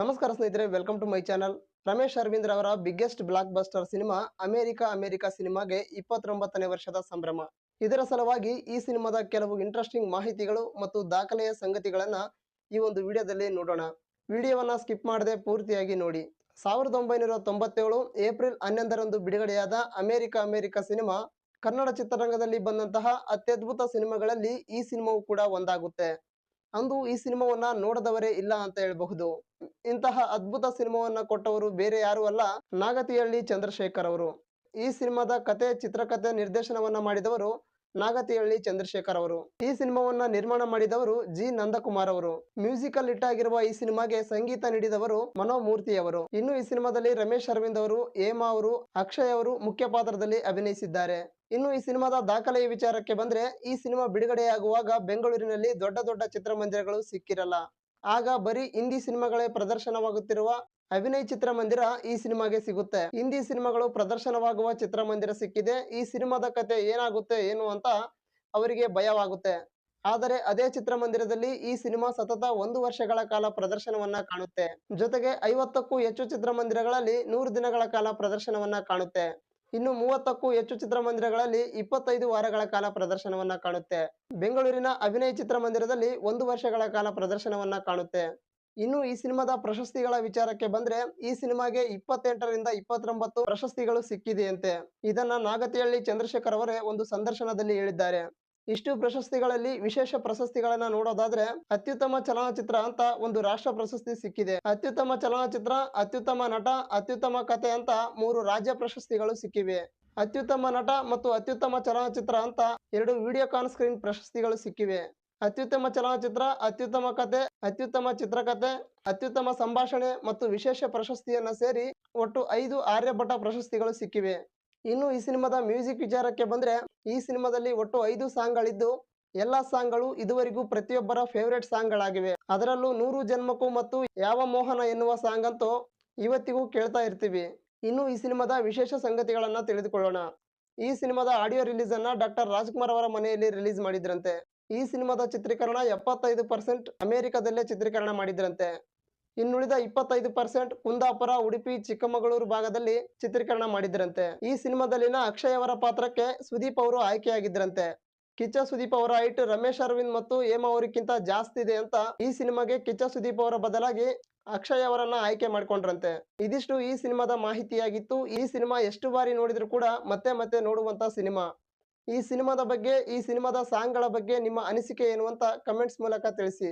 ನಮಸ್ಕಾರ ಸ್ನೇಹಿತರೆ, welcome to my channel. Ramesh ಅರವಿಂದ್ರ ಅವರ biggest block buster cinema America ಸಿನಿಮಾಗೆ 29ನೇ ವರ್ಷದ ಸಂಭ್ರಮ. ಇದರ ಸಲುವಾಗಿ ಈ ಸಿನಿಮಾದ ಕೆಲವು ಇಂಟ್ರೆಸ್ಟಿಂಗ್ ಮಾಹಿತಿಗಳು ಮತ್ತು ದಾಖಲೆಯ ಸಂಗತಿಗಳನ್ನ ಈ ಒಂದು ವಿಡಿಯೋದಲ್ಲಿ ನೋಡೋಣ. ವಿಡಿಯೋವನ್ನ ಸ್ಕಿಪ್ ಮಾಡದೆ ಪೂರ್ತಿಯಾಗಿ ನೋಡಿ. 1997 ಏಪ್ರಿಲ್ 11ರಂದು ಬಿಡುಗಡೆಯಾದ ಅಮೆರಿಕ ಸಿನಿಮಾ ಕನ್ನಡ ಚಿತ್ರರಂಗದಲ್ಲಿ ಬಂದಂತಹ ಅತ್ಯದ್ಭುತ ಸಿನಿಮಾಗಳಲ್ಲಿ ಈ ಸಿನಿಮಾವು ಕೂಡ ಒಂದಾಗುತ್ತೆ. ಅಂದು ಈ ಸಿನಿಮಾವನ್ನ ನೋಡದವರೇ ಇಲ್ಲ ಅಂತ ಹೇಳಬಹುದು. ಇಂತಹ ಅದ್ಭುತ ಸಿನಿಮಾವನ್ನ ಕೊಟ್ಟವರು ಬೇರೆ ಯಾರು ಅಲ್ಲ, ನಾಗತಿಹಳ್ಳಿ ಚಂದ್ರಶೇಖರ್ ಅವರು. ಈ ಸಿನಿಮಾದ ಕತೆ, ಚಿತ್ರಕಥೆ, ನಿರ್ದೇಶನವನ್ನ ಮಾಡಿದವರು ನಾಗತಿಹಳ್ಳಿ ಚಂದ್ರಶೇಖರ್ ಅವರು. ಈ ಸಿನಿಮಾವನ್ನ ನಿರ್ಮಾಣ ಮಾಡಿದವರು ಜಿ ನಂದಕುಮಾರ್ ಅವರು. ಮ್ಯೂಸಿಕಲ್ ಹಿಟ್ ಆಗಿರುವ ಈ ಸಿನಿಮಾಗೆ ಸಂಗೀತ ನೀಡಿದವರು ಮನೋಮೂರ್ತಿ ಅವರು. ಇನ್ನು ಈ ಸಿನಿಮಾದಲ್ಲಿ ರಮೇಶ್ ಅರವಿಂದ್ ಅವರು, ಹೇಮಾ ಅವರು, ಅಕ್ಷಯ್ ಅವರು ಮುಖ್ಯ ಪಾತ್ರದಲ್ಲಿ ಅಭಿನಯಿಸಿದ್ದಾರೆ. ಇನ್ನು ಈ ಸಿನಿಮಾದ ದಾಖಲೆಯ ವಿಚಾರಕ್ಕೆ ಬಂದ್ರೆ, ಈ ಸಿನಿಮಾ ಬಿಡುಗಡೆಯಾಗುವಾಗ ಬೆಂಗಳೂರಿನಲ್ಲಿ ದೊಡ್ಡ ದೊಡ್ಡ ಚಿತ್ರಮಂದಿರಗಳು ಸಿಕ್ಕಿರಲ್ಲ. ಆಗ ಬರೀ ಹಿಂದಿ ಸಿನಿಮಾಗಳೇ ಪ್ರದರ್ಶನವಾಗುತ್ತಿರುವ ಅಭಿನಯ್ ಚಿತ್ರಮಂದಿರ ಈ ಸಿನಿಮಾಗೆ ಸಿಗುತ್ತೆ. ಹಿಂದಿ ಸಿನಿಮಾಗಳು ಪ್ರದರ್ಶನವಾಗುವ ಚಿತ್ರಮಂದಿರ ಸಿಕ್ಕಿದೆ. ಈ ಸಿನಿಮಾದ ಕತೆ ಏನಾಗುತ್ತೆ ಏನು ಅಂತ ಅವರಿಗೆ ಭಯವಾಗುತ್ತೆ. ಆದರೆ ಅದೇ ಚಿತ್ರಮಂದಿರದಲ್ಲಿ ಈ ಸಿನಿಮಾ ಸತತ 1 ವರ್ಷಗಳ ಕಾಲ ಪ್ರದರ್ಶನವನ್ನ ಕಾಣುತ್ತೆ. ಜೊತೆಗೆ 50ಕ್ಕೂ ಹೆಚ್ಚು ಚಿತ್ರಮಂದಿರಗಳಲ್ಲಿ 100 ದಿನಗಳ ಕಾಲ ಪ್ರದರ್ಶನವನ್ನ ಕಾಣುತ್ತೆ. ಇನ್ನು 30ಕ್ಕೂ ಹೆಚ್ಚು ಚಿತ್ರಮಂದಿರಗಳಲ್ಲಿ 25 ವಾರಗಳ ಕಾಲ ಪ್ರದರ್ಶನವನ್ನ ಕಾಣುತ್ತೆ. ಬೆಂಗಳೂರಿನ ಅಭಿನಯ್ ಚಿತ್ರಮಂದಿರದಲ್ಲಿ 1 ವರ್ಷಗಳ ಕಾಲ ಪ್ರದರ್ಶನವನ್ನ ಕಾಣುತ್ತೆ. ಇನ್ನು ಈ ಸಿನಿಮಾದ ಪ್ರಶಸ್ತಿಗಳ ವಿಚಾರಕ್ಕೆ ಬಂದ್ರೆ, ಈ ಸಿನಿಮಾಗೆ 28ರಿಂದ 29 ಪ್ರಶಸ್ತಿಗಳು ಸಿಕ್ಕಿದೆಯಂತೆ. ಇದನ್ನ ನಾಗತಿಹಳ್ಳಿ ಚಂದ್ರಶೇಖರ್ ಅವರೇ ಒಂದು ಸಂದರ್ಶನದಲ್ಲಿ ಹೇಳಿದ್ದಾರೆ. ಇಷ್ಟು ಪ್ರಶಸ್ತಿಗಳಲ್ಲಿ ವಿಶೇಷ ಪ್ರಶಸ್ತಿಗಳನ್ನ ನೋಡೋದಾದ್ರೆ, ಅತ್ಯುತ್ತಮ ಚಲನಚಿತ್ರ ಅಂತ ಒಂದು ರಾಷ್ಟ್ರ ಪ್ರಶಸ್ತಿ ಸಿಕ್ಕಿದೆ. ಅತ್ಯುತ್ತಮ ಚಲನಚಿತ್ರ, ಅತ್ಯುತ್ತಮ ನಟ, ಅತ್ಯುತ್ತಮ ಕಥೆ ಅಂತ 3 ರಾಜ್ಯ ಪ್ರಶಸ್ತಿಗಳು ಸಿಕ್ಕಿವೆ. ಅತ್ಯುತ್ತಮ ನಟ ಮತ್ತು ಅತ್ಯುತ್ತಮ ಚಲನಚಿತ್ರ ಅಂತ 2 ವಿಡಿಯೋಕಾನ್ ಸ್ಕ್ರೀನ್ ಪ್ರಶಸ್ತಿಗಳು ಸಿಕ್ಕಿವೆ. ಅತ್ಯುತ್ತಮ ಚಲನಚಿತ್ರ, ಅತ್ಯುತ್ತಮ ಕಥೆ, ಅತ್ಯುತ್ತಮ ಚಿತ್ರಕಥೆ, ಅತ್ಯುತ್ತಮ ಸಂಭಾಷಣೆ ಮತ್ತು ವಿಶೇಷ ಪ್ರಶಸ್ತಿಯನ್ನ ಸೇರಿ ಒಟ್ಟು 5 ಆರ್ಯಭಟ ಪ್ರಶಸ್ತಿಗಳು ಸಿಕ್ಕಿವೆ. ಇನ್ನು ಈ ಸಿನಿಮಾದ ಮ್ಯೂಸಿಕ್ ವಿಚಾರಕ್ಕೆ ಬಂದ್ರೆ, ಈ ಸಿನಿಮಾದಲ್ಲಿ ಒಟ್ಟು 5 ಸಾಂಗ್ಗಳಿದ್ದು, ಎಲ್ಲಾ ಸಾಂಗ್ಗಳು ಇದುವರೆಗೂ ಪ್ರತಿಯೊಬ್ಬರ ಫೇವರೇಟ್ ಸಾಂಗ್ಗಳಾಗಿವೆ. ಅದರಲ್ಲೂ 100 ಜನ್ಮಕ್ಕೂ ಮತ್ತು ಯಾವ ಮೋಹನ ಎನ್ನುವ ಸಾಂಗ್ ಅಂತೂ ಇವತ್ತಿಗೂ ಕೇಳ್ತಾ ಇರ್ತೀವಿ. ಇನ್ನು ಈ ಸಿನಿಮಾದ ವಿಶೇಷ ಸಂಗತಿಗಳನ್ನ ತಿಳಿದುಕೊಳ್ಳೋಣ. ಈ ಸಿನಿಮಾದ ಆಡಿಯೋ ರಿಲೀಸ್ ಅನ್ನ ಡಾಕ್ಟರ್ ರಾಜ್ಕುಮಾರ್ ಅವರ ಮನೆಯಲ್ಲಿ ರಿಲೀಸ್ ಮಾಡಿದ್ರಂತೆ. ಈ ಸಿನಿಮಾದ ಚಿತ್ರೀಕರಣ 75% ಅಮೆರಿಕದಲ್ಲೇ ಚಿತ್ರೀಕರಣ ಮಾಡಿದ್ರಂತೆ. ಇನ್ನುಳಿದ 25% ಕುಂದಾಪುರ, ಉಡುಪಿ, ಚಿಕ್ಕಮಗಳೂರು ಭಾಗದಲ್ಲಿ ಚಿತ್ರೀಕರಣ ಮಾಡಿದ್ರಂತೆ. ಈ ಸಿನಿಮಾದಲ್ಲಿನ ಅಕ್ಷಯ್ ಅವರ ಪಾತ್ರಕ್ಕೆ ಸುದೀಪ್ ಅವರು ಆಯ್ಕೆಯಾಗಿದ್ರಂತೆ. ಕಿಚ್ಚ ಸುದೀಪ್ ಅವರ ಹೈಟ್ ರಮೇಶ್ ಅರವಿಂದ್ ಮತ್ತು ಹೇಮಾ ಅವರಿಗಿಂತ ಜಾಸ್ತಿ ಇದೆ ಅಂತ ಈ ಸಿನಿಮಾಗೆ ಕಿಚ್ಚ ಸುದೀಪ್ ಅವರ ಬದಲಾಗಿ ಅಕ್ಷಯ್ ಅವರನ್ನ ಆಯ್ಕೆ ಮಾಡ್ಕೊಂಡ್ರಂತೆ. ಇದಿಷ್ಟು ಈ ಸಿನಿಮಾದ ಮಾಹಿತಿಯಾಗಿತ್ತು. ಈ ಸಿನಿಮಾ ಎಷ್ಟು ಬಾರಿ ನೋಡಿದ್ರು ಕೂಡ ಮತ್ತೆ ಮತ್ತೆ ನೋಡುವಂತ ಸಿನಿಮಾ. ಈ ಸಿನಿಮಾದ ಬಗ್ಗೆ, ಈ ಸಿನಿಮಾದ ಸಾಂಗ್ಗಳ ಬಗ್ಗೆ ನಿಮ್ಮ ಅನಿಸಿಕೆ ಏನು ಅಂತ ಕಮೆಂಟ್ಸ್ ಮೂಲಕ ತಿಳಿಸಿ.